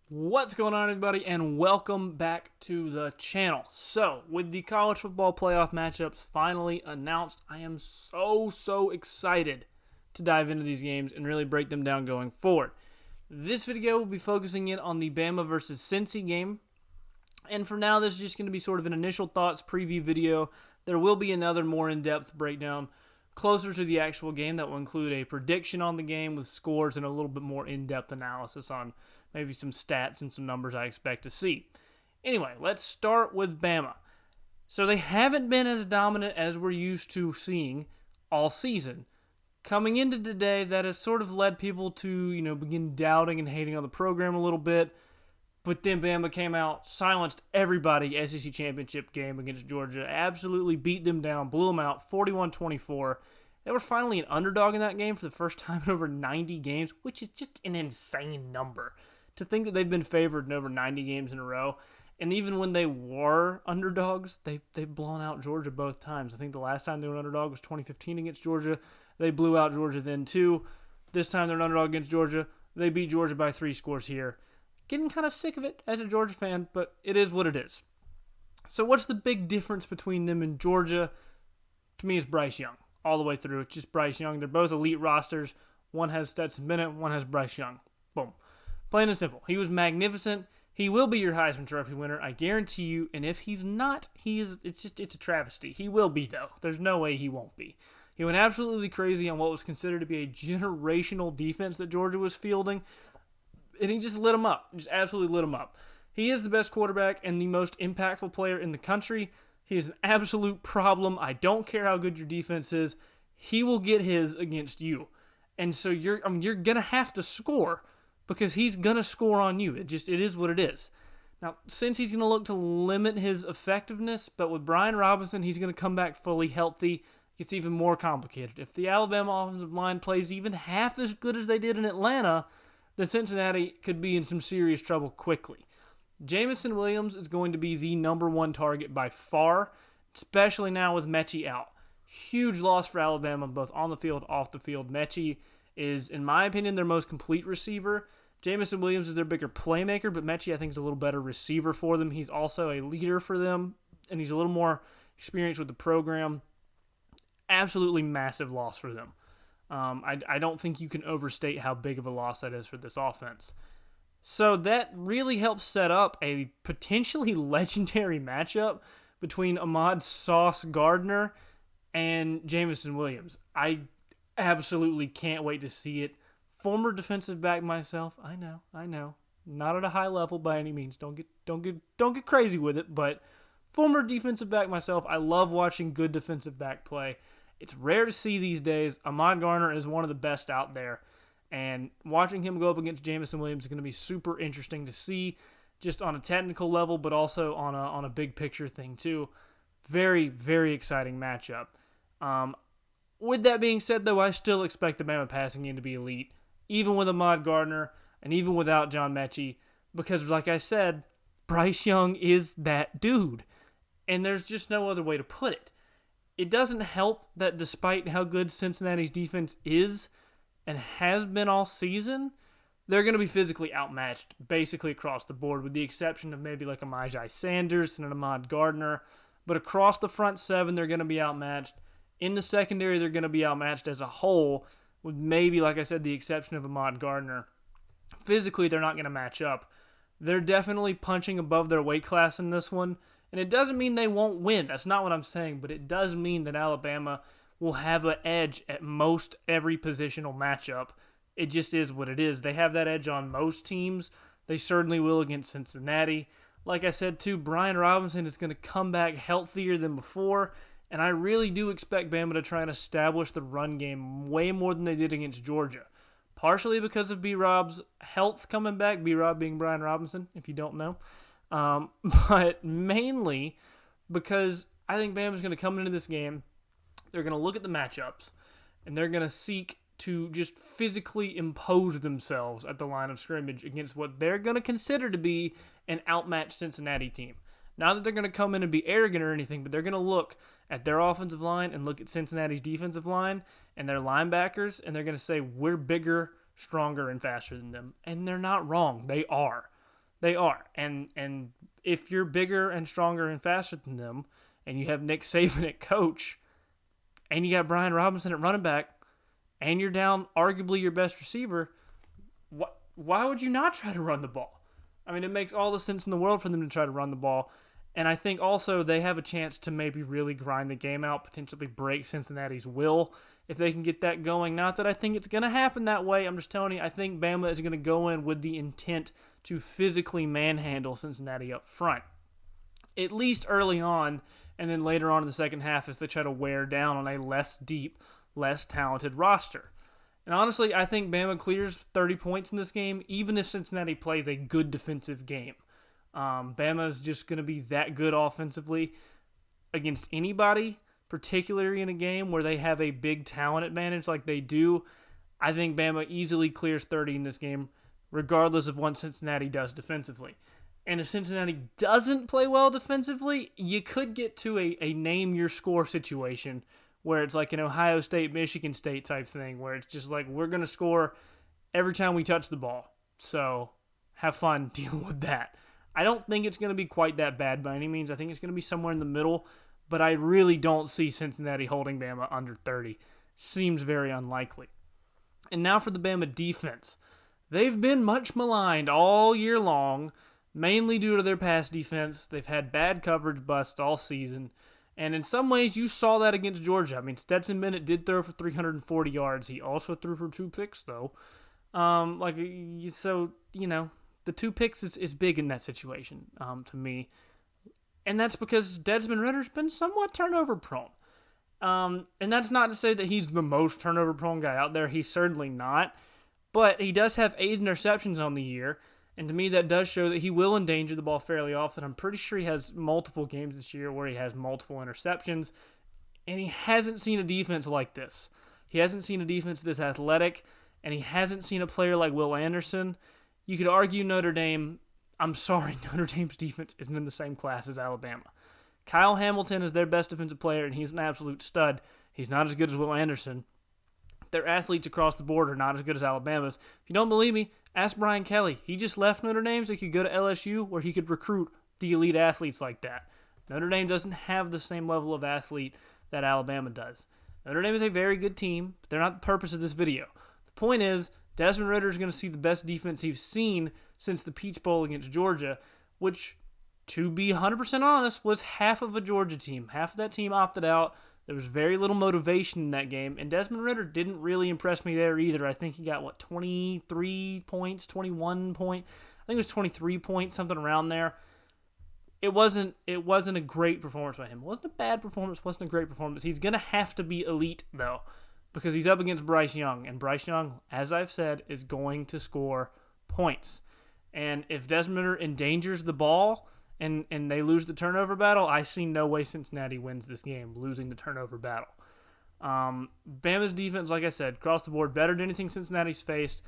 What's going on, everybody, and welcome back to the channel. So, with the college football playoff matchups finally announced, I am so excited to dive into these games and really break them down going forward. This video will be focusing in on the Bama versus Cincy game, and for now, this is just going to be sort of an initial thoughts preview video. There will be another more in-depth breakdown closer to the actual game that will include a prediction on the game with scores and a little bit more in-depth analysis on maybe some stats and some numbers I expect to see. Anyway, let's start with Bama. So they haven't been as dominant as we're used to seeing all season. Coming into today, that has sort of led people to, begin doubting and hating on the program a little bit. But then Bama came out, silenced everybody, SEC championship game against Georgia, absolutely beat them down, blew them out, 41-24. They were finally an underdog in that game for the first time in over 90 games, which is just an insane number. To think that they've been favored in over 90 games in a row, and even when they were underdogs, they've blown out Georgia both times. I think the last time they were an underdog was 2015 against Georgia. They blew out Georgia then too. This time they're an underdog against Georgia. They beat Georgia by 3 scores here. Getting kind of sick of it as a Georgia fan, but it is what it is. So what's the big difference between them and Georgia? To me, it's Bryce Young. All the way through, it's just Bryce Young. They're both elite rosters. One has Stetson Bennett, one has Bryce Young. Boom. Plain and simple. He was magnificent. He will be your Heisman Trophy winner, I guarantee you. And if he's not, it's a travesty. He will be, though. There's no way he won't be. He went absolutely crazy on what was considered to be a generational defense that Georgia was fielding, and he just lit them up. Just absolutely lit them up. He is the best quarterback and the most impactful player in the country. He is an absolute problem. I don't care how good your defense is. He will get his against you. And so you're going to have to score, because he's going to score on you. It is what it is. Now, since he's going to look to limit his effectiveness, but with Brian Robinson, he's going to come back fully healthy, it gets even more complicated. If the Alabama offensive line plays even half as good as they did in Atlanta, then Cincinnati could be in some serious trouble quickly. Jamison Williams is going to be the number one target by far, especially now with Mechie out. Huge loss for Alabama, both on the field, off the field. Mechie is, in my opinion, their most complete receiver. Jamison Williams is their bigger playmaker, but Mechie, I think, is a little better receiver for them. He's also a leader for them, and he's a little more experienced with the program. Absolutely massive loss for them. I don't think you can overstate how big of a loss that is for this offense. So that really helps set up a potentially legendary matchup between Ahmad Sauce Gardner and Jamison Williams. I absolutely can't wait to see it. Former defensive back myself, I know, not at a high level by any means. Don't get crazy with it, but former defensive back myself, I love watching good defensive back play. It's rare to see these days. Ahmad Gardner is one of the best out there, and watching him go up against Jamison Williams is going to be super interesting to see, just on a technical level, but also on a big picture thing too. Very, very exciting matchup. With that being said, though, I still expect the Bama passing game to be elite, even with Ahmad Gardner and even without John Mechie, because, like I said, Bryce Young is that dude, and there's just no other way to put it. It doesn't help that despite how good Cincinnati's defense is and has been all season, they're going to be physically outmatched basically across the board, with the exception of maybe like a Myjai Sanders and an Ahmad Gardner. But across the front seven, they're going to be outmatched. In the secondary, they're going to be outmatched as a whole, with maybe, like I said, the exception of Ahmad Gardner. Physically, they're not going to match up. They're definitely punching above their weight class in this one, and it doesn't mean they won't win. That's not what I'm saying, but it does mean that Alabama will have an edge at most every positional matchup. It just is what it is. They have that edge on most teams. They certainly will against Cincinnati. Like I said, too, Brian Robinson is going to come back healthier than before, and I really do expect Bama to try and establish the run game way more than they did against Georgia. Partially because of B-Rob's health coming back, B-Rob being Brian Robinson, if you don't know. But mainly because I think Bama's going to come into this game, they're going to look at the matchups, and they're going to seek to just physically impose themselves at the line of scrimmage against what they're going to consider to be an outmatched Cincinnati team. Not that they're going to come in and be arrogant or anything, but they're going to look at their offensive line and look at Cincinnati's defensive line and their linebackers, and they're going to say, we're bigger, stronger, and faster than them. And they're not wrong. They are. They are. And if you're bigger and stronger and faster than them, and you have Nick Saban at coach, and you got Brian Robinson at running back, and you're down arguably your best receiver, why would you not try to run the ball? I mean, it makes all the sense in the world for them to try to run the ball. And I think also they have a chance to maybe really grind the game out, potentially break Cincinnati's will if they can get that going. Not that I think it's going to happen that way. I'm just telling you, I think Bama is going to go in with the intent to physically manhandle Cincinnati up front, at least early on, and then later on in the second half as they try to wear down on a less deep, less talented roster. And honestly, I think Bama clears 30 points in this game, even if Cincinnati plays a good defensive game. Bama is just going to be that good offensively against anybody, particularly in a game where they have a big talent advantage like they do. I think Bama easily clears 30 in this game, regardless of what Cincinnati does defensively. And if Cincinnati doesn't play well defensively, you could get to a name-your-score situation where it's like an Ohio State, Michigan State type thing, where it's just like, we're going to score every time we touch the ball. So have fun dealing with that. I don't think it's going to be quite that bad by any means. I think it's going to be somewhere in the middle, but I really don't see Cincinnati holding Bama under 30. Seems very unlikely. And now for the Bama defense. They've been much maligned all year long, mainly due to their pass defense. They've had bad coverage busts all season, and in some ways you saw that against Georgia. I mean, Stetson Bennett did throw for 340 yards. He also threw for 2 picks, though. The 2 picks is big in that situation to me. And that's because Desmond Ritter's been somewhat turnover prone. And that's not to say that he's the most turnover prone guy out there. He's certainly not. But he does have 8 interceptions on the year. And to me, that does show that he will endanger the ball fairly often. I'm pretty sure he has multiple games this year where he has multiple interceptions. And he hasn't seen a defense like this. He hasn't seen a defense this athletic. And he hasn't seen a player like Will Anderson. You could argue Notre Dame. I'm sorry, Notre Dame's defense isn't in the same class as Alabama. Kyle Hamilton is their best defensive player, and he's an absolute stud. He's not as good as Will Anderson. Their athletes across the board are not as good as Alabama's. If you don't believe me, ask Brian Kelly. He just left Notre Dame so he could go to LSU where he could recruit the elite athletes like that. Notre Dame doesn't have the same level of athlete that Alabama does. Notre Dame is a very good team, but they're not the purpose of this video. The point is, Desmond Ridder is going to see the best defense he's seen since the Peach Bowl against Georgia, which, to be 100% honest, was half of a Georgia team. Half of that team opted out. There was very little motivation in that game, and Desmond Ridder didn't really impress me there either. I think he got, 23 points, 21 points? I think it was 23 points, something around there. It wasn't a great performance by him. It wasn't a bad performance, wasn't a great performance. He's going to have to be elite, though, because he's up against Bryce Young, and Bryce Young, as I've said, is going to score points. And if Desmond Ridder endangers the ball and they lose the turnover battle, I see no way Cincinnati wins this game, losing the turnover battle. Bama's defense, like I said, across the board, better than anything Cincinnati's faced.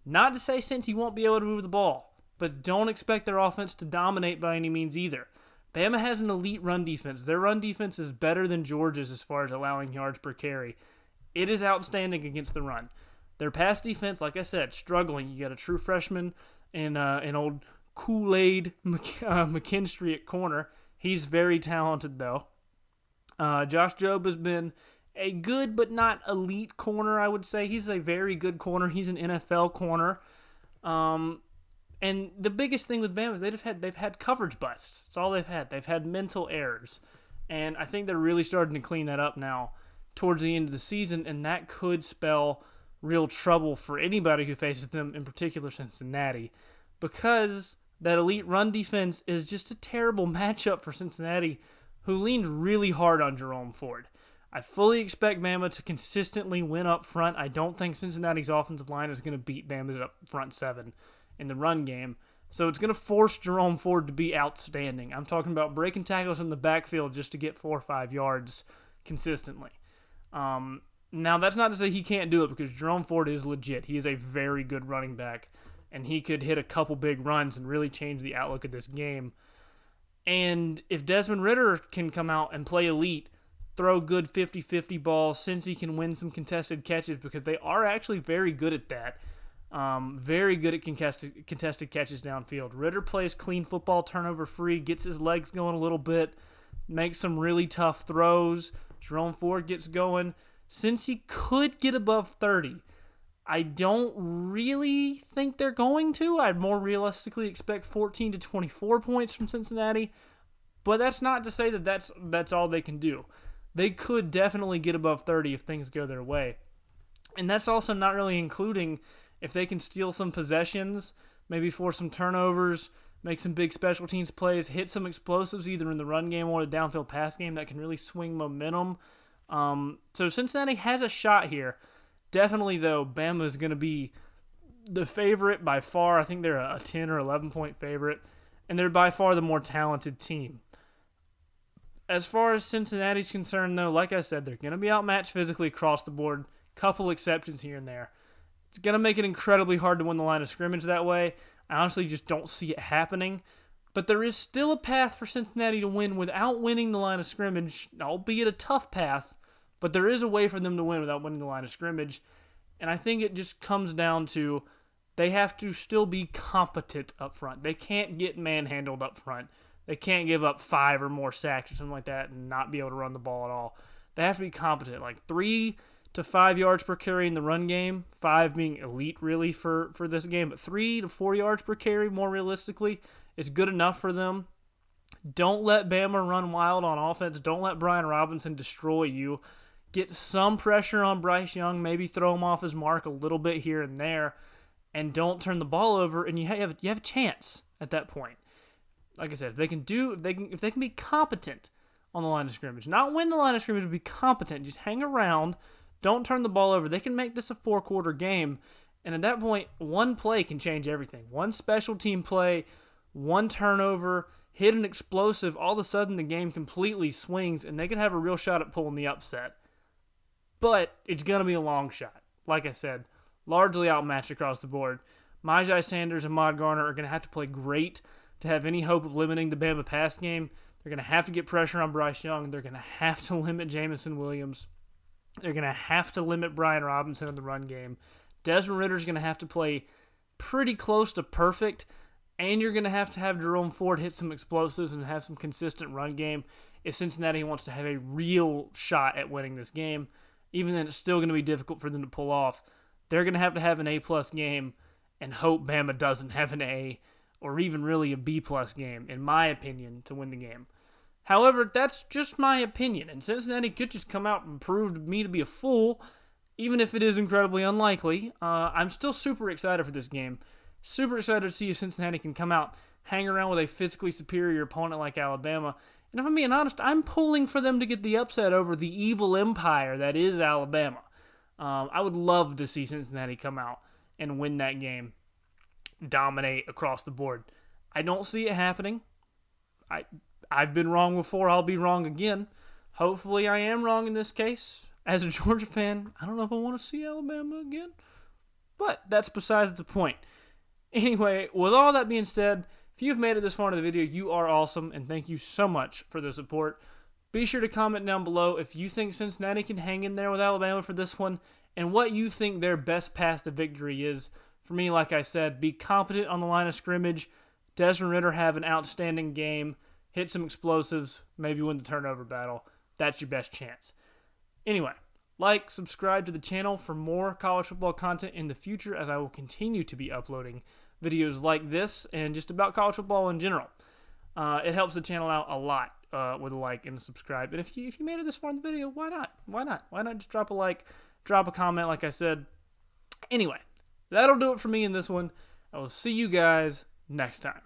Not to say Cincy won't be able to move the ball, but don't expect their offense to dominate by any means either. Bama has an elite run defense. Their run defense is better than Georgia's as far as allowing yards per carry. It is outstanding against the run. Their pass defense, like I said, struggling. You got a true freshman and an old Kool-Aid McKinstry at corner. He's very talented, though. Josh Jobe has been a good but not elite corner, I would say. He's a very good corner. He's an NFL corner. And the biggest thing with Bama is they've had coverage busts. That's all they've had. They've had mental errors. And I think they're really starting to clean that up now towards the end of the season, and that could spell real trouble for anybody who faces them, in particular Cincinnati, because that elite run defense is just a terrible matchup for Cincinnati, who leaned really hard on Jerome Ford. I fully expect Bama to consistently win up front. I don't think Cincinnati's offensive line is going to beat Bama's up front 7 in the run game, so it's going to force Jerome Ford to be outstanding. I'm talking about breaking tackles in the backfield just to get 4 or 5 yards consistently. Now, that's not to say he can't do it, because Jerome Ford is legit. He is a very good running back, and he could hit a couple big runs and really change the outlook of this game. And if Desmond Ridder can come out and play elite, throw good 50-50 balls, since he can win some contested catches, because they are actually very good at that, Very good at contested catches downfield. Ritter plays clean football, turnover free, gets his legs going a little bit, makes some really tough throws. Jerome Ford gets going. Since he could get above 30, I don't really think they're going to. I'd more realistically expect 14 to 24 points from Cincinnati, but that's not to say that that's all they can do. They could definitely get above 30 if things go their way. And that's also not really including if they can steal some possessions, maybe force some turnovers, make some big special teams plays, hit some explosives either in the run game or the downfield pass game that can really swing momentum. So Cincinnati has a shot here. Definitely, though, Bama is going to be the favorite by far. I think they're a 10 or 11-point favorite, and they're by far the more talented team. As far as Cincinnati's concerned, though, like I said, they're going to be outmatched physically across the board. Couple exceptions here and there. It's going to make it incredibly hard to win the line of scrimmage that way. I honestly just don't see it happening. But there is still a path for Cincinnati to win without winning the line of scrimmage, albeit a tough path. But there is a way for them to win without winning the line of scrimmage. And I think it just comes down to they have to still be competent up front. They can't get manhandled up front. They can't give up 5 or more sacks or something like that and not be able to run the ball at all. They have to be competent, like 3 to 5 yards per carry in the run game, 5 being elite really for this game, but 3 to 4 yards per carry more realistically is good enough for them. Don't let Bama run wild on offense. Don't let Brian Robinson destroy you. Get some pressure on Bryce Young, maybe throw him off his mark a little bit here and there, and don't turn the ball over, and you have a chance at that point. Like I said, if they can be competent on the line of scrimmage, not win the line of scrimmage, but be competent, just hang around, don't turn the ball over. They can make this a 4-quarter game, and at that point, one play can change everything. One special team play, one turnover, hit an explosive, all of a sudden the game completely swings, and they can have a real shot at pulling the upset. But it's going to be a long shot. Like I said, largely outmatched across the board. Myjai Sanders and Ahmad Garner are going to have to play great to have any hope of limiting the Bama pass game. They're going to have to get pressure on Bryce Young. They're going to have to limit Jamison Williams. They're going to have to limit Brian Robinson in the run game. Desmond Ritter's going to have to play pretty close to perfect, and you're going to have Jerome Ford hit some explosives and have some consistent run game if Cincinnati wants to have a real shot at winning this game. Even then, it's still going to be difficult for them to pull off. They're going to have an A-plus game and hope Bama doesn't have an A or even really a B-plus game, in my opinion, to win the game. However, that's just my opinion, and Cincinnati could just come out and prove me to be a fool, even if it is incredibly unlikely. I'm still super excited for this game. Super excited to see if Cincinnati can come out, hang around with a physically superior opponent like Alabama. And if I'm being honest, I'm pulling for them to get the upset over the evil empire that is Alabama. I would love to see Cincinnati come out and win that game, dominate across the board. I don't see it happening. I've been wrong before. I'll be wrong again. Hopefully I am wrong in this case. As a Georgia fan, I don't know if I want to see Alabama again. But that's besides the point. Anyway, with all that being said, if you've made it this far into the video, you are awesome, and thank you so much for the support. Be sure to comment down below if you think Cincinnati can hang in there with Alabama for this one, and what you think their best path to victory is. For me, like I said, be competent on the line of scrimmage. Desmond Ridder have an outstanding game, hit some explosives, maybe win the turnover battle. That's your best chance. Anyway, like, subscribe to the channel for more college football content in the future, as I will continue to be uploading videos like this and just about college football in general. It helps the channel out a lot with a like and a subscribe. And if you made it this far in the video, why not? Why not? Why not just drop a like, drop a comment like I said. Anyway, that'll do it for me in this one. I will see you guys next time.